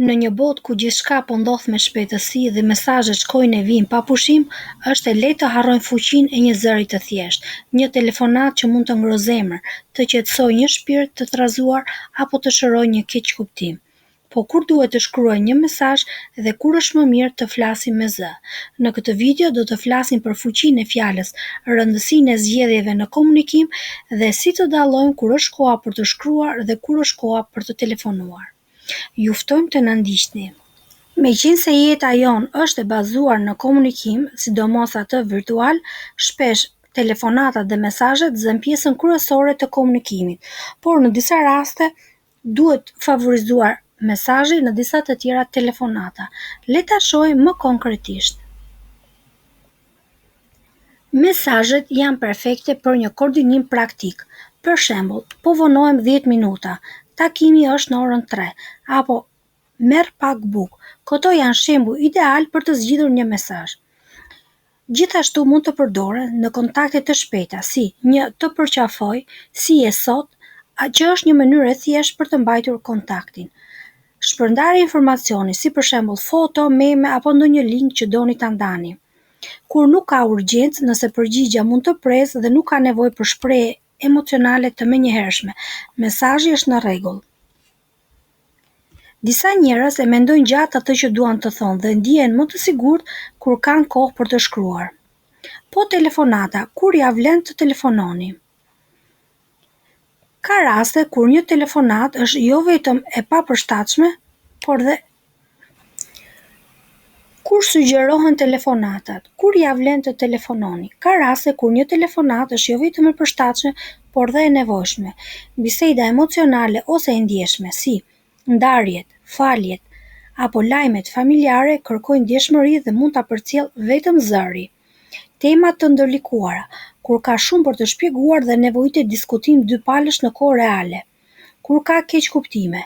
Në një botë ku gjithçka po ndodh me shpejtësi dhe mesazhet shkojnë e vijnë pa pushim, është e lehtë të harrojmë fuqinë e një zëri të thjeshtë, një telefonat që mund të ngrojë zemër, të qetësojë një shpirt të trazuar apo të shërojë një keqkuptim. Po kur duhet të shkruaj një mesazh dhe kur është më mirë të flasim me zë. Në këtë video do të flasim për fuqinë e fjalës, rëndësinë e zgjedhjeve në komunikim dhe si të dallojmë kur është koha për të shkruar dhe kur është koha për të telefonuar. Ju ftojmë të na ndiqni. Meqense jeta jonë është e bazuar në komunikim, sidomos atë virtual, shpesh telefonatat dhe mesazhet zën pjesën kryesore të komunikimit, por në disa raste duhet favorizuar mesazhi, në disa të tjera telefonata. Le ta shohim më konkretisht. Mesazhet janë perfekte për një koordinim praktik. Për shembull, po vonohem 10 minuta, takimi është në orën 3, apo merr pak bukë. Këto janë shembuj ideal për të zgjidhur një mesazh. Gjithashtu mund të përdoren në kontakte të shpejta, si një të përqafoj, si je sot, që është një mënyrë e thjeshtë për të mbajtur kontaktin. Shpërndarje informacioni, si për shembull foto, meme apo ndonjë link që doni ta ndani. Kur nuk ka urgjencë, nëse përgjigjja mund të presë dhe nuk ka nevojë për shprehje emocionale të menjëhershme, mesazhi është në rregull. Disa njerëz e mendojnë gjatë atë që duan të thonë dhe ndihen më të sigurt kur kanë kohë për të shkruar. Po telefonata, kur ja vlen të telefononi? Ka raste kur një telefonat është jo vetëm e papërshtatshme, por dhe kur sugjerohen telefonatat, kur ja vlen të telefononi? Ka raste kur një telefonat është jo vetëm e përshtatshme, por dhe e nevojshme. Biseda emocionale ose e ndjeshme, si ndarjet, faljet, apo lajmet familjare kërkojnë ndjeshmëri dhe mund ta përcjell vetëm zëri. Tema të ndërlikuara, kur ka shumë për të shpjeguar dhe nevojitet diskutim dypalësh në kohë reale. Kur ka keqkuptime,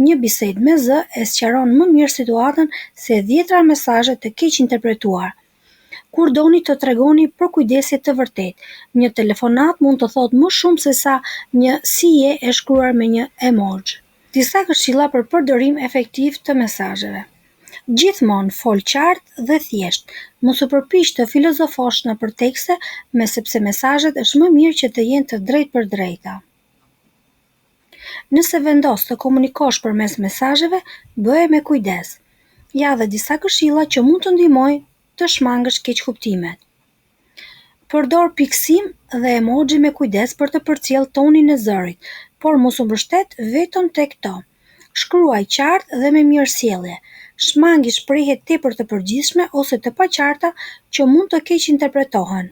një bisedë me zë e sqaron më mirë situatën se 10 mesazhe të keq interpretuar. Kur doni të tregoni për kujdesje të vërtetë, një telefonat mund të thotë më shumë se sa një si je e shkruar me një emoji. Disa këshilla për përdorim efektiv të mesazheve. Gjithmonë fol qartë dhe thjesht. Mos u përpiq të filozofosh nëpër tekste, sepse mesazhet është më mirë që të jenë të drejtë për drejta. Nëse vendos të komunikosh përmes mesazheve, bëje me kujdes. Ja dhe disa këshilla që mund të ndihmojnë të shmangësh keqkuptimet. Përdor pikësim dhe emoji me kujdes për të përcjellë tonin e zërit, por mos u mbështet vetëm tek to. Shkruaj qartë dhe me mirësjellje. Shmangi shprehje tepër të përgjithshme ose të paqarta që mund të keq interpretohen.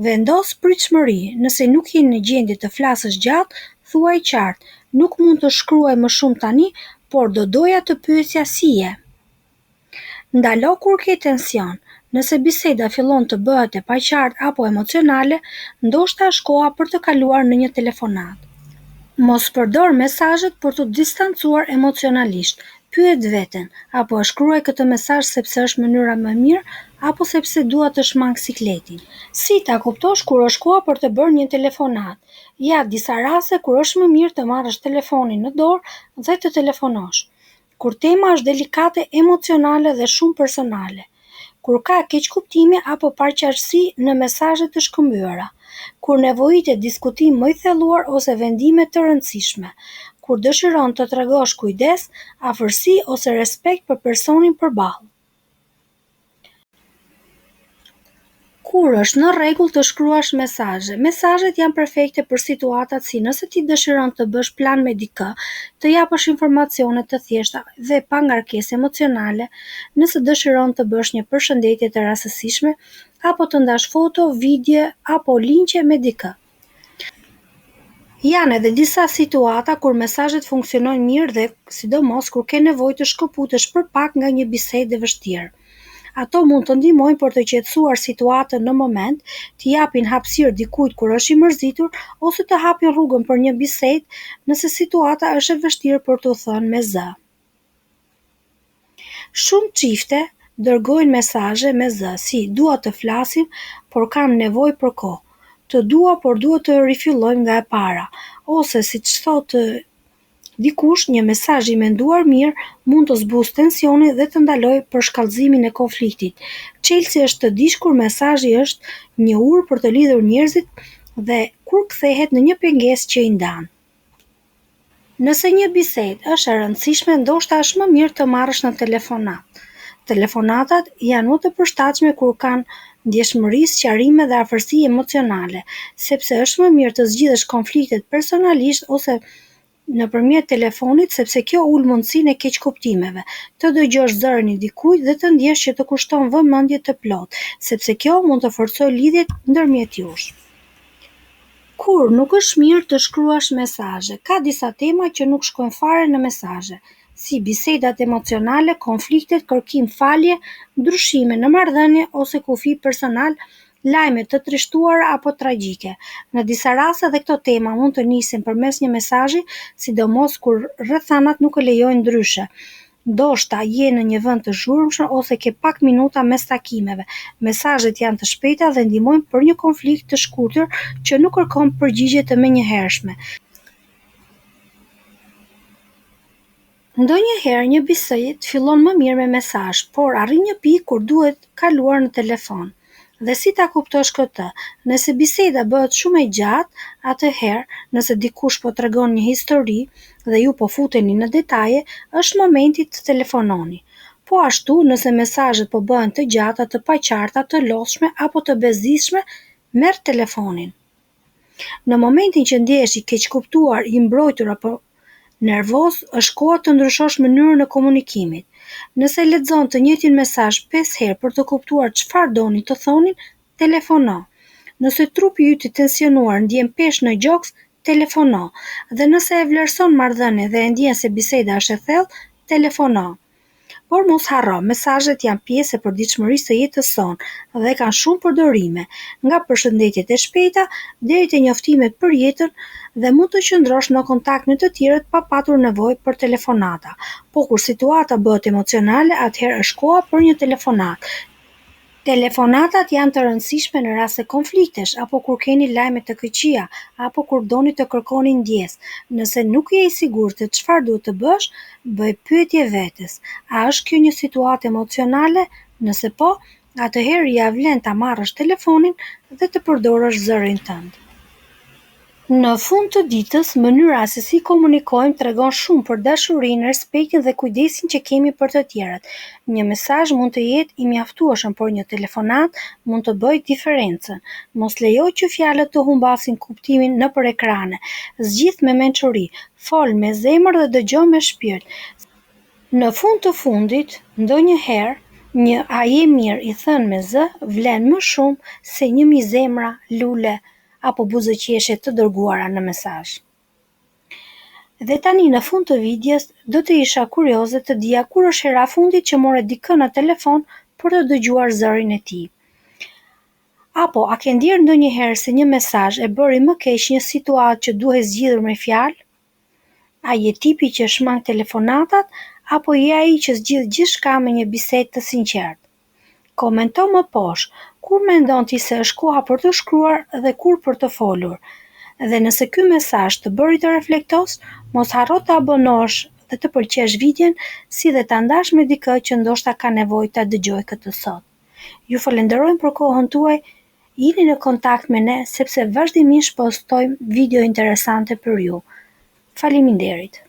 Vendos pritshmëri, nëse nuk je në gjendje të flasësh gjatë, thuaj qartë, nuk mund të shkruaj më shumë tani, por do doja të pyesja si je. Ndalo kur ke tension, nëse biseda fillon të bëhet e paqartë apo emocionale, ndoshta është koha për të kaluar në një telefonat. Mos përdor mesazhet për të distancuar emocionalisht. Pyet veten, apo e shkruaj këtë mesazh sepse është mënyra më mirë apo sepse dua të shmang sikletin. Si ta kuptosh kur është koha për të bërë një telefonat? Ja disa raste kur është më mirë të marrësh telefonin në dorë dhe të telefonosh. Kur tema është delikate, emocionale dhe shumë personale. Kur ka keqkuptime apo paraqarësi në mesazhet të shkëmbyera. Kur nevojitet diskutim më i thelluar ose vendime të rëndësishme. Kur dëshiron të tregosh kujdes, afërsi ose respekt për personin përballë. Kur është në rregull të shkruash mesazhe? Mesazhet janë perfekte për situatat si nëse ti dëshiron të bësh plan me dikë, të japësh informacione të thjeshta dhe pa ngarkesë emocionale, nëse dëshiron të bësh një përshëndetje të rastësishme, apo të ndash foto, video apo linkje me dikë. Janë edhe disa situata kur mesazhet funksionojnë mirë dhe sidomos kur ke nevojë të shkëputesh për pak nga një bisedë e vështirë. Ato mund të ndihmojnë për të qetësuar situatën në moment, të japin hapësirë dikujt kur është i mërzitur ose të hapin rrugën për një bisedë nëse situata është e vështirë për t'u thënë me zë. Shumë çifte dërgojnë mesazhe me zë, si dua të flasim, por kam nevojë për kohë. Të dua, por duhet të rifillojmë nga e para, ose siç thotë Dikush, një mesazh i menduar mirë mund të zbusë tensionin dhe të ndalojë përshkallëzimin e konfliktit. Çelësi është të dish kur mesazhi është një urë për të lidhur njerëzit dhe kur kthehet në një pengesë që i ndan. Nëse një bisedë është e rëndësishme, ndoshta është më mirë të marrësh në telefonat. Telefonatat janë më të përshtatshme kur kanë ndjeshmëri, sqarime dhe afërsi emocionale, sepse është më mirë të zgjidhësh konfliktet personalisht ose nëpërmjet telefonit, sepse kjo ul mundësinë e keqkuptimeve, të dëgjosh zërin e dikujt dhe të ndjesh që të kushton vëmendje të plotë, sepse kjo mund të forcojë lidhjet ndërmjet jush. Kur nuk është mirë të shkruash mesazhe, ka disa tema që nuk shkojnë fare në mesazhe, si bisedat emocionale, konfliktet, kërkim falje, ndryshime në marrëdhënie ose kufi personal, lajme të trishtuara apo tragjike. Në disa raste edhe këto tema mund të nisin përmes një mesazhi, sidomos kur rrethanat nuk e lejojnë ndryshe. Ndoshta je në një vend të zhurmshëm ose ke pak minuta mes takimeve. Mesazhet janë të shpejta dhe ndihmojnë për një konflikt të shkurtër që nuk kërkon përgjigje të menjëhershme. Ndonjëherë një bisedë fillon më mirë me mesazh, por arrin një pikë kur duhet kaluar në telefon. Dhe si ta kuptosh këtë? Nëse biseda bëhet shumë e gjatë, atëherë, nëse dikush po tregon një histori dhe ju po futeni në detaje, është momenti të telefononi. Po ashtu, nëse mesazhet po bëhen të gjata, të paqarta, të lodhshme apo të bezdisshme, merr telefonin. Në momentin që ndihesh i keqkuptuar, i mbrojtur apo nervoz, është koha të ndryshosh mënyrën e komunikimit. Nëse lexon të njëjtin mesazh 5 herë për të kuptuar çfarë doni të thonin, telefono. Nëse trupi yt i tensionuar ndjen peshë në gjoks, telefono. Dhe nëse e vlerëson marrëdhënien dhe e ndjen se biseda është e thellë, telefono. Por mos harro, mesazhet janë pjesë e përditshmërisë së jetës sonë dhe kanë shumë përdorime, nga përshëndetjet e shpejta deri te njoftimet për jetën, dhe mund të qëndrosh në kontakt me të tjerët pa patur nevojë për telefonata. Po kur situata bëhet emocionale, atëherë është koha për një telefonat. Telefonatat janë të rëndësishme në raste konfliktesh, apo kur keni lajme të këqija, apo kur doni të kërkoni ndjes. Nëse nuk je i sigurt se çfarë duhet të bësh, bëj pyetje vetes. A është kjo një situatë emocionale? Nëse po, atëherë ja vlen ta marrësh telefonin dhe të përdorësh zërin tënd. Në fund të ditës, mënyra se si komunikojmë tregon shumë për dashurinë, respektin dhe kujdesin që kemi për të tjerët. Një mesazh mund të jetë i mjaftueshëm, por një telefonat mund të bëjë diferencën. Mos lejo që fjalët të humbasin kuptimin nëpër ekrane. Zgjidh me mençuri, fol me zemër dhe dëgjo me shpirt. Në fund të fundit, ndonjëherë, një a je mirë i thënë me zë vlen më shumë se 1000 zemra, lule apo buzëqeshje të dërguara në mesazh. Dhe tani në fund të videos do të isha kurioze të dija kur është hera fundit që more dikën në telefon për të dëgjuar zërin e tij. Apo a ke ndier ndonjëherë se një mesazh e bëri më keq një situatë që duhej zgjidhur me fjalë? A je tipi që shmang telefonatat apo je ai që zgjidh gjithçka me një bisedë të sinqertë? Komento më poshtë, kur mendon ti se është koha për të shkruar dhe kur për të folur? Dhe nëse ky mesazh të bëri të reflektosh, mos harro të abonohesh dhe të pëlqesh videon, si dhe ta ndash me dikë që ndoshta ka nevojë ta dëgjojë këtë sot. Ju falenderojmë për kohën tuaj, jini në kontakt me ne sepse vazhdimisht postojmë video interesante për ju. Faleminderit.